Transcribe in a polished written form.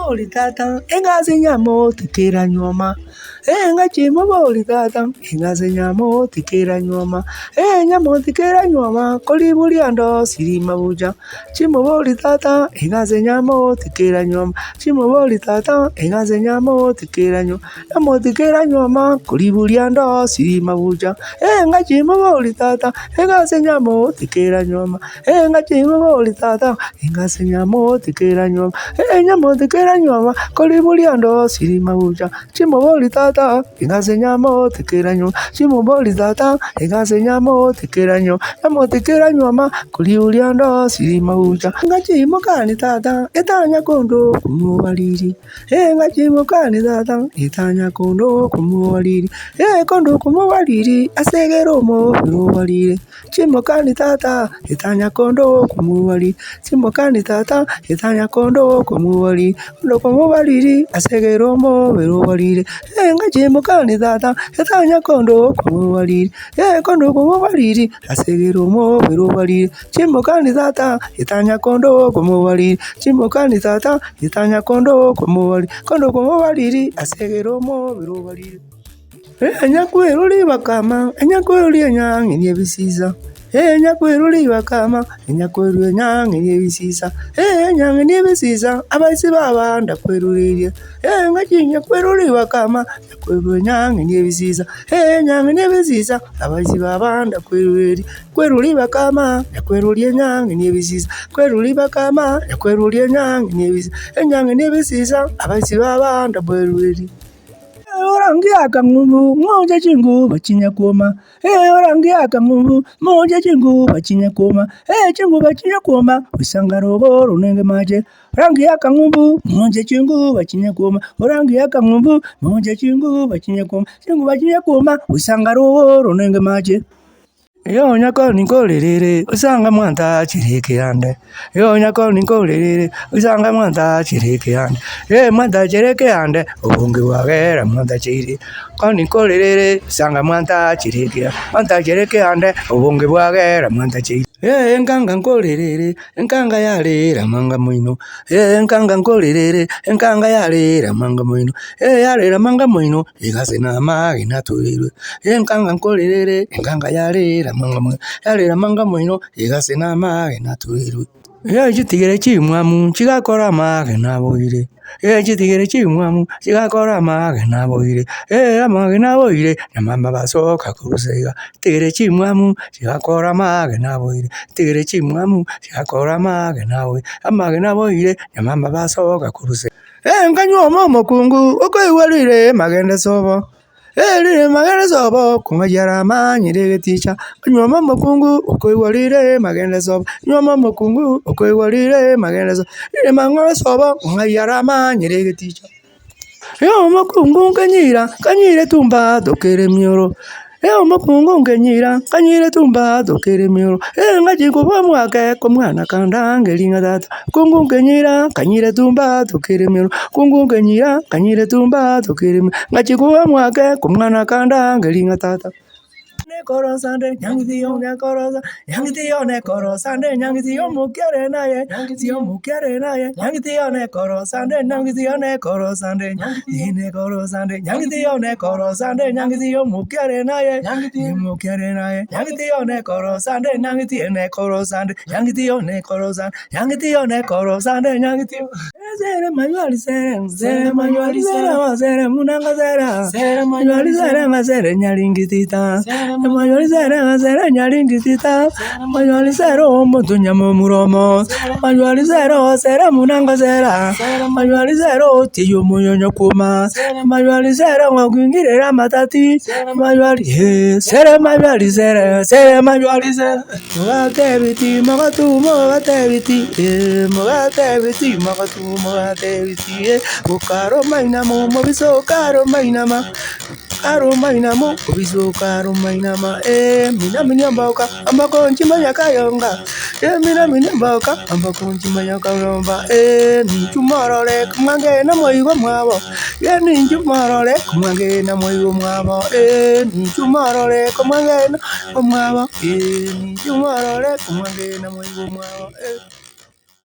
boli tata, engaze nyamo tikira nyoma. Nga chimo boli tata, engaze nyamo tikira nyoma. Nyamo tikira nyoma, kolibuli ando siri mabuja. Chimo boli tata, engaze nyamo tikira nyoma. Chimo boli tata, engaze nyamo tikira nyoma. Nyamo tikira nyoma, kolibuli ando siri mabuja. Nga chimo boli tata, engaze nyamo tikira nyoma. Nga chimo boli tata, engaze nyamo tikira nyoma. Nyamo tikira nyoma, kolibuli ando siri mabuja. Chimo boli tata, engaze nyamo tikira nyoma. Chimo boli tata, engaze nyamo tikira nyoma. Nyamo tikira nyoma, kolibuli ando siri mabuja. Nga chimo kani tata, etanya kondo kumuwaliri. Nga chimo kani tata, etanya kondo kumuwaliri. Kondo kumuwaliri, asegero mo kumuwaliri. Chimo kani tata, etanya kondo kumuwaliri. Chimo kani tata, etanya kondo kumuwaliri. Kondo kumuwaliri, asegero mo kumuwaliri. Nga chimo kani tata, etanya kondo kumuwaliri. Kondo kumuwaliri, asegero mo kumuwaliri. Chimo kani tata, etanya kondo kumuwaliri. Chimo kani tata, etanya kondo kumuwaliri. Kondo kumuwaliri, asegero mo kumuwaliri. Nyakwiruli bakama, nyakwiruli nyangi nyebisiza. Nyakwiruli bakama, nyakwiruli nyangi nyebisiza. Nyangi nyebisiza, abaisi baba ndakwirulire. Ngachi nyakwiruli bakama, nyakwiruli nyangi nyebisiza. Nyangi nyebisiza, abaisi baba ndakwirulire. Kwiruli bakama, nyakwiruli nyangi nyebisiza. Kwiruli bakama, nyakwiruli nyangi nyebisiza. Nyangi nyebisiza, abaisi baba ndakwirulire. Orangi akangubu, moja chingu bachinya koma. Orangi akangubu, moja chingu bachinya koma. Chingu bachinya koma, usanga robo runenge maje. Orangi akangubu, moja chingu bachinya koma. Orangi akangubu, moja chingu bachinya koma. Chingu bachinya koma, usanga robo runenge maje. Yo nyako nikolelele, usanga mwanta chireke ande. Yo nyako nikolelele, usanga mwanta chireke ande. Mwanta chireke ande, obungi wagera mwanta chiri. Ko nikolelele, usanga mwanta chireke ande. Mwanta chireke ande, obungi wagera mwanta chiri. Nkanga nkolelele, nkanga yale ramanga mwino. Nkanga nkolelele, nkanga yale ramanga mwino. Yale ramanga mwino, igase na magi natulilwe. Nkanga nkolelele, nkanga yale ramanga mwino. Yale ramanga mwino, igase na magi natulilwe. Chitigere chimwamu, chigakora magi naboire. Chitigere chimwamu, chigakora magi naboire. Magi naboire, nyamamba basoka kurusega. Tigere chimwamu, chigakora magi naboire. Tigere chimwamu, chigakora magi naboire. Magi naboire, nyamamba basoka kurusega. Nkanywa mukungu, okoiwalire magende sobo. Lire magende sobo, kumajyarama nyirege ticha. Nyoma mukungu, okoiwalire magende sobo. Nyoma mukungu, okoiwalire magende sobo. Lire magende sobo, kumajyarama nyirege ticha. Yo mukungu kanyire tumba dokere mioro. Mukungu kanyire tumba dokere mioro. Ngachi kuba mwake kumwana kanda ngelinga tata. Kungu kanyire tumba dokere mioro. Kungu kanyire tumba dokere mioro. Ngachi kuba mwake kumwana kanda ngelinga tata. Korosande nyangitiyo nekorosa nyangitiyo nekorosande nyangitiyo mukere naye nyangitiyo mukere naye nyangitiyo nekorosande nyangitiyo nekorosande nekorosande nyangitiyo nekorosande nyangitiyo mukere naye nyangitiyo mukere naye nyangitiyo nekorosande nyangitiyo nekorosande nyangitiyo nekorosande nyangitiyo nekorosande nyangitiyo zere manuali zere munanga zere manuali zere nyalingitita Mayoli zere nyalingisita. Mayoli zero mutunya muromo. Mayoli zero zere munanga zera. Mayoli zero tiyo munyonyo kuma. Mayoli zero ngwingirira matati. Mayoli zere mayoli zere mayoli zere. Mugatebiti magatu mugatebiti. Mugatebiti magatu mugatebiti. Kukaro mainamo mubiso karo mainama. Karo mainamo mubiso karo mainama. Mina minyambauka ambako nchimanya kayonga. Mina minyambauka ambako nchimanya kayonga. Ni chumarole kumange na moigo mwabo. Ni chumarole kumange na moigo mwabo. Ni chumarole kumange na mwabo. Ni chumarole kumange na moigo mwabo.